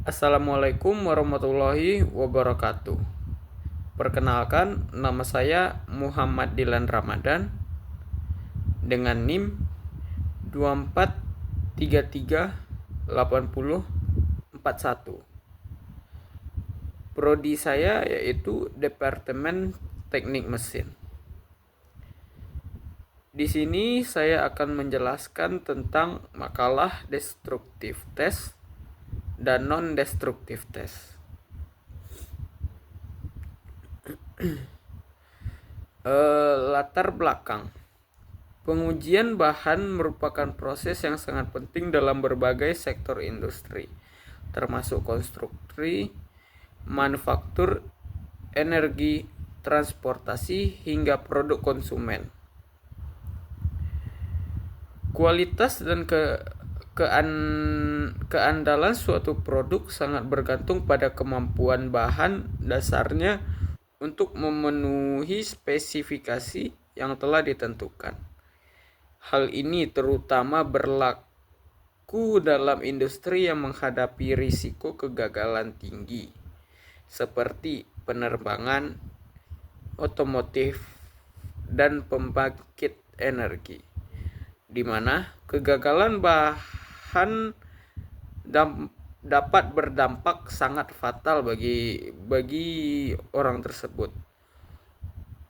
Assalamualaikum warahmatullahi wabarakatuh. Perkenalkan, nama saya Muhammad Dilan Ramadan dengan NIM 24338041. Prodi saya yaitu Departemen Teknik Mesin. Di sini saya akan menjelaskan tentang makalah destruktif test dan non-destruktif test. Latar belakang. Pengujian bahan merupakan proses yang sangat penting dalam berbagai sektor industri, termasuk konstruksi, manufaktur, energi, transportasi, hingga produk konsumen. Kualitas dan keandalan suatu produk sangat bergantung pada kemampuan bahan dasarnya untuk memenuhi spesifikasi yang telah ditentukan. Hal ini terutama berlaku dalam industri yang menghadapi risiko kegagalan tinggi, seperti penerbangan, otomotif, dan pembangkit energi, di mana kegagalan bahan dapat berdampak sangat fatal bagi orang tersebut.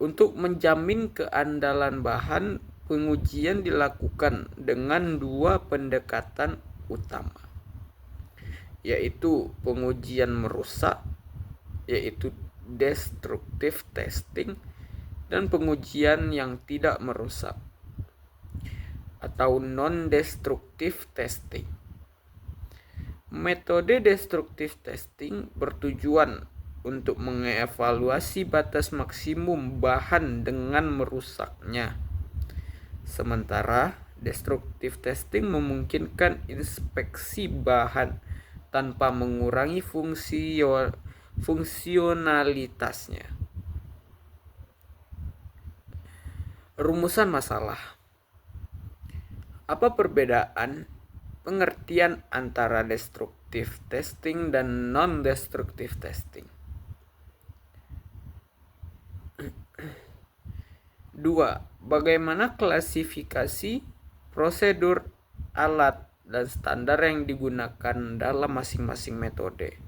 Untuk menjamin keandalan bahan, pengujian dilakukan dengan dua pendekatan utama, yaitu pengujian merusak, yaitu destructive testing, dan pengujian yang tidak merusak, atau non-destructive testing. Metode destructive testing bertujuan untuk mengevaluasi batas maksimum bahan dengan merusaknya. Sementara destructive testing memungkinkan inspeksi bahan tanpa mengurangi fungsionalitasnya. Rumusan masalah. Apa perbedaan pengertian antara destructive testing dan non-destructive testing? 2. Bagaimana klasifikasi, prosedur, alat, dan standar yang digunakan dalam masing-masing metode?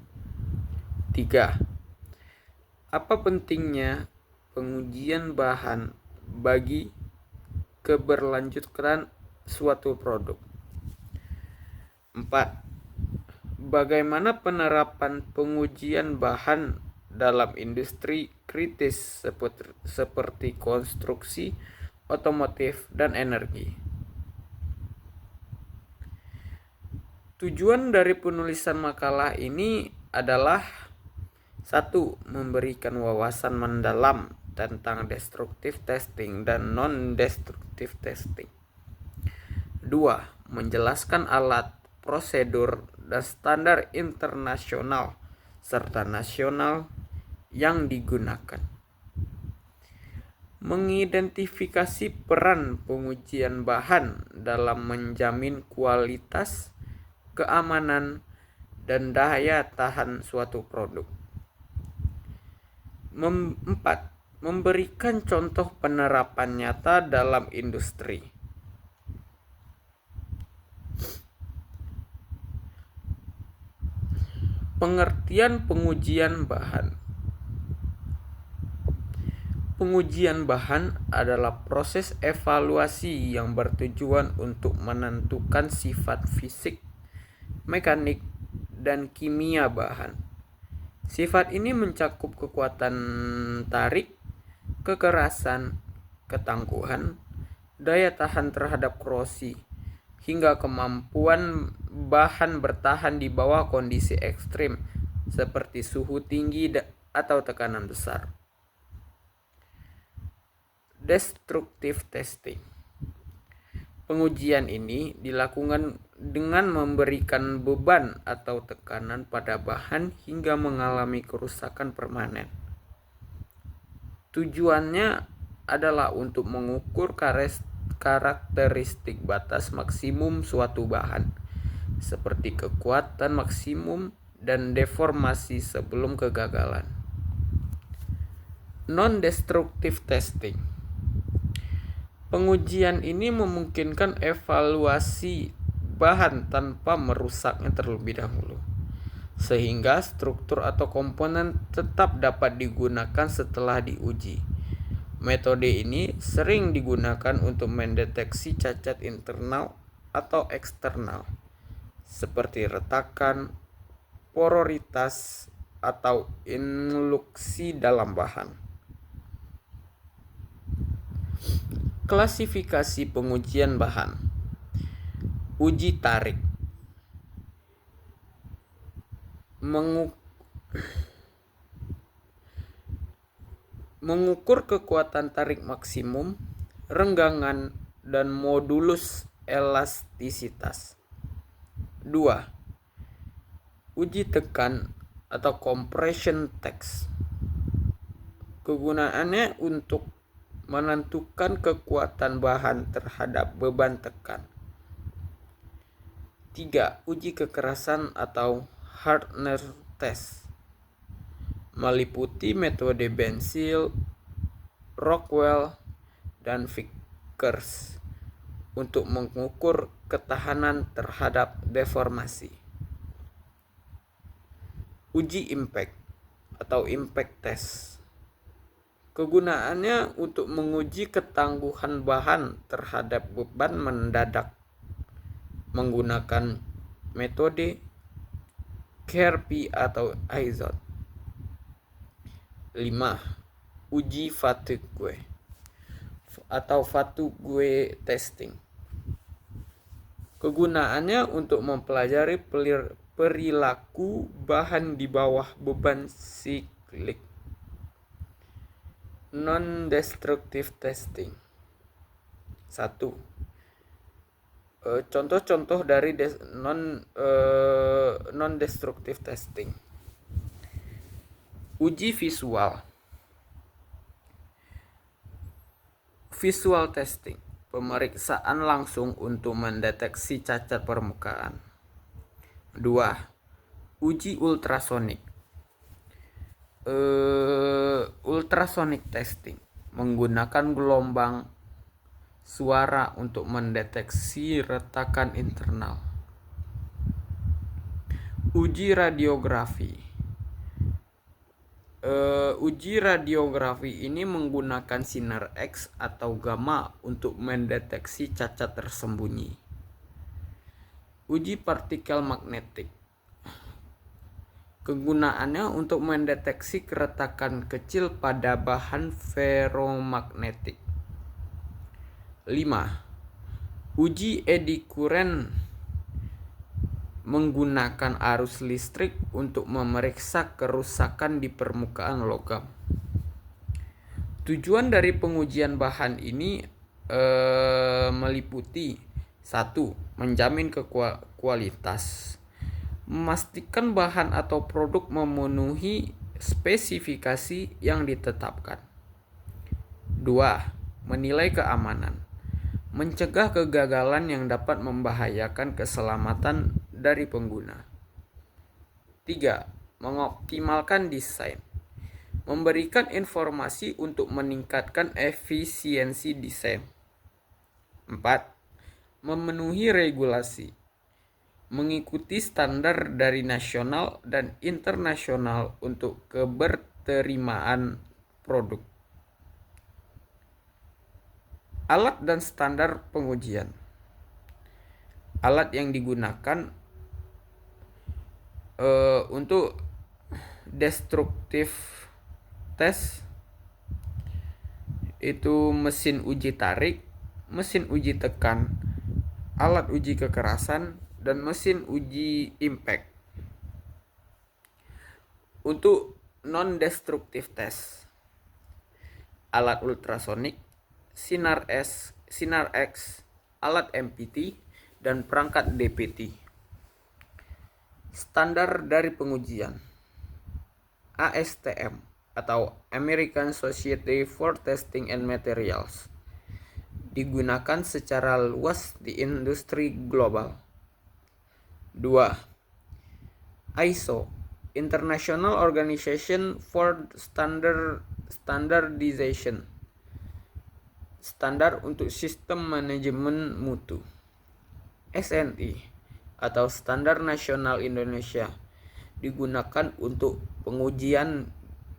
3. Apa pentingnya pengujian bahan bagi keberlanjutan suatu produk? 4. Bagaimana penerapan pengujian bahan dalam industri kritis seperti konstruksi, otomotif, dan energi? Tujuan dari penulisan makalah ini adalah 1. Memberikan wawasan mendalam tentang destructive testing dan non-destructive testing. 2. Menjelaskan alat, prosedur, dan standar internasional serta nasional yang digunakan. Mengidentifikasi peran pengujian bahan dalam menjamin kualitas, keamanan, dan daya tahan suatu produk. 4. Memberikan contoh penerapan nyata dalam industri. Pengertian pengujian bahan. Pengujian bahan adalah proses evaluasi yang bertujuan untuk menentukan sifat fisik, mekanik, dan kimia bahan. Sifat ini mencakup kekuatan tarik, kekerasan, ketangguhan, daya tahan terhadap korosi, hingga kemampuan bahan bertahan di bawah kondisi ekstrim seperti suhu tinggi atau tekanan besar. Destructive testing. Pengujian ini dilakukan dengan memberikan beban atau tekanan pada bahan hingga mengalami kerusakan permanen. Tujuannya adalah untuk mengukur karakteristik batas maksimum suatu bahan, seperti kekuatan maksimum dan deformasi sebelum kegagalan. Non-destructive testing. Pengujian ini memungkinkan evaluasi bahan tanpa merusaknya terlebih dahulu, sehingga struktur atau komponen tetap dapat digunakan setelah diuji. Metode ini sering digunakan untuk mendeteksi cacat internal atau eksternal, seperti retakan, porositas, atau inluksi dalam bahan. Klasifikasi pengujian bahan. Uji tarik. Mengukur kekuatan tarik maksimum, renggangan, dan modulus elastisitas. 2. Uji tekan atau compression test. Kegunaannya untuk menentukan kekuatan bahan terhadap beban tekan. 3. Uji kekerasan atau hardness test. Meliputi metode Bensil, Rockwell, dan Vickers untuk mengukur ketahanan terhadap deformasi. Uji impact atau impact test. Kegunaannya untuk menguji ketangguhan bahan terhadap beban mendadak menggunakan metode Kerpi atau Izod. 5. Uji fatigue atau fatigue testing. Kegunaannya untuk mempelajari perilaku bahan di bawah beban siklik. Non-destructive testing. 1. Contoh-contoh dari non-destructive testing. Uji visual. Visual testing, pemeriksaan langsung untuk mendeteksi cacat permukaan. 2. Uji ultrasonik. Ultrasonic testing, menggunakan gelombang suara untuk mendeteksi retakan internal. Uji radiografi. Uji radiografi ini menggunakan sinar X atau gamma untuk mendeteksi cacat tersembunyi. Uji partikel magnetik. Kegunaannya untuk mendeteksi keretakan kecil pada bahan ferromagnetik. 5. Uji eddy current, menggunakan arus listrik untuk memeriksa kerusakan di permukaan logam. Tujuan dari pengujian bahan ini meliputi 1. Menjamin kualitas, memastikan bahan atau produk memenuhi spesifikasi yang ditetapkan. 2. Menilai keamanan, mencegah kegagalan yang dapat membahayakan keselamatan dari pengguna. 3. Mengoptimalkan desain, memberikan informasi untuk meningkatkan efisiensi desain. 4. Memenuhi regulasi, mengikuti standar dari nasional dan internasional untuk keberterimaan produk. Alat dan standar pengujian. Alat yang digunakan untuk destructive test itu mesin uji tarik, mesin uji tekan, alat uji kekerasan, dan mesin uji impact. Untuk non-destructive test, alat ultrasonik, sinar X, alat MPT, dan perangkat DPT. Standar dari pengujian. ASTM atau American Society for Testing and Materials digunakan secara luas di industri global. 2. ISO, International Organization for Standardization, standar untuk sistem manajemen mutu. SNI atau Standar Nasional Indonesia, digunakan untuk pengujian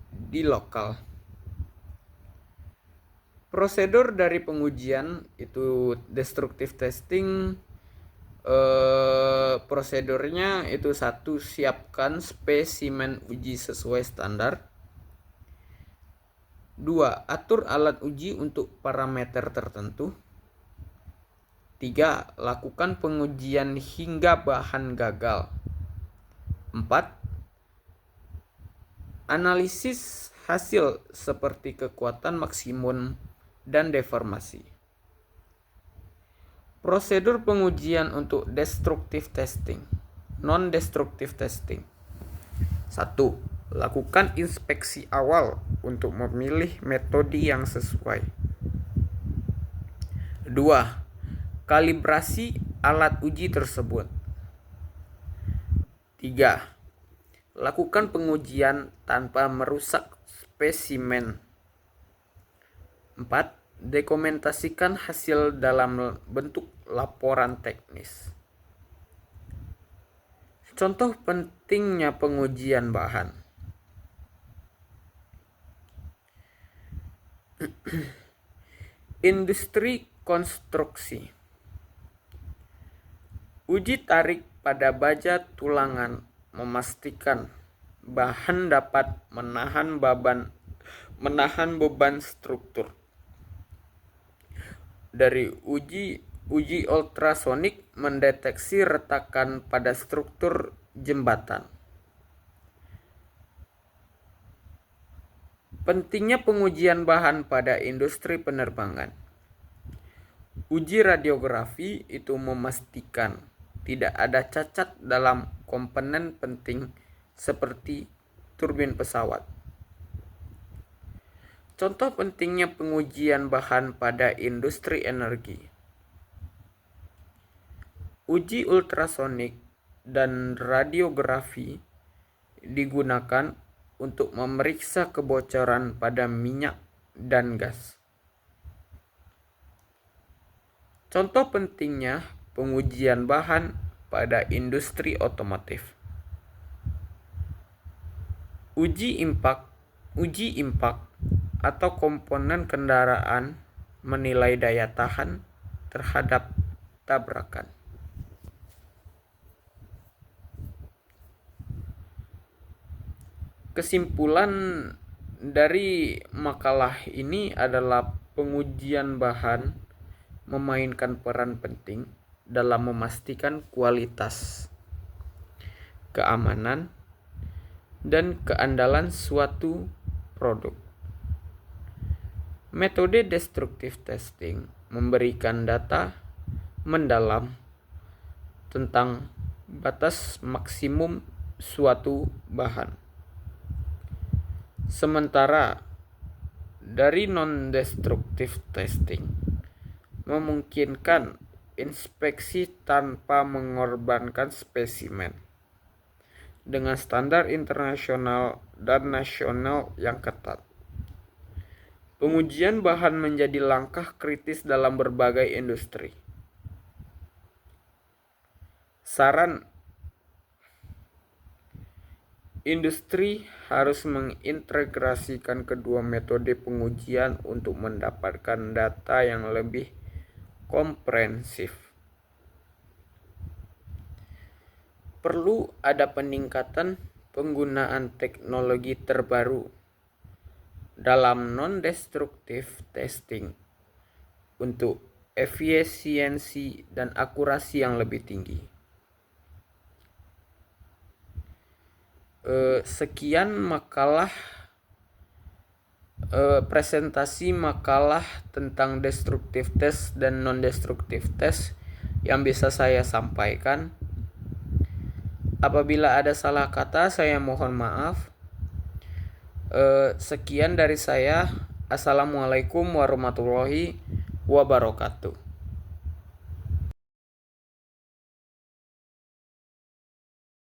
di lokal. Prosedur dari pengujian itu destructive testing. Prosedurnya itu 1. Siapkan spesimen uji sesuai standar. 2. Atur alat uji untuk parameter tertentu. 3. Lakukan pengujian hingga bahan gagal. 4. Analisis hasil seperti kekuatan maksimum dan deformasi. Prosedur pengujian untuk destructive testing. Non-destructive testing. 1. Lakukan inspeksi awal untuk memilih metode yang sesuai. 2. Kalibrasi alat uji tersebut. 3. Lakukan pengujian tanpa merusak spesimen. 4. Dokumentasikan hasil dalam bentuk laporan teknis. Contoh pentingnya pengujian bahan. Industri konstruksi. Uji tarik pada baja tulangan memastikan bahan dapat menahan beban struktur. Dari uji ultrasonik mendeteksi retakan pada struktur jembatan. Pentingnya pengujian bahan pada industri penerbangan. Uji radiografi itu memastikan tidak ada cacat dalam komponen penting seperti turbin pesawat. Contoh pentingnya pengujian bahan pada industri energi. Uji ultrasonik dan radiografi digunakan untuk memeriksa kebocoran pada minyak dan gas. Contoh pentingnya pengujian bahan pada industri otomotif. Uji impak atau komponen kendaraan menilai daya tahan terhadap tabrakan. Kesimpulan dari makalah ini adalah pengujian bahan memainkan peran penting dalam memastikan kualitas, keamanan, dan keandalan suatu produk. Metode destructive testing memberikan data mendalam tentang batas maksimum suatu bahan. Sementara dari non-destructive testing memungkinkan inspeksi tanpa mengorbankan spesimen dengan standar internasional dan nasional yang ketat. Pengujian bahan menjadi langkah kritis dalam berbagai industri. Saran: industri harus mengintegrasikan kedua metode pengujian untuk mendapatkan data yang lebih komprehensif. Perlu ada peningkatan penggunaan teknologi terbaru dalam non-destructive testing untuk efisiensi dan akurasi yang lebih tinggi. Sekian makalah presentasi makalah tentang destructive test dan non-destructive test yang bisa saya sampaikan. Apabila ada salah kata, saya mohon maaf. Sekian dari saya. Assalamualaikum warahmatullahi wabarakatuh.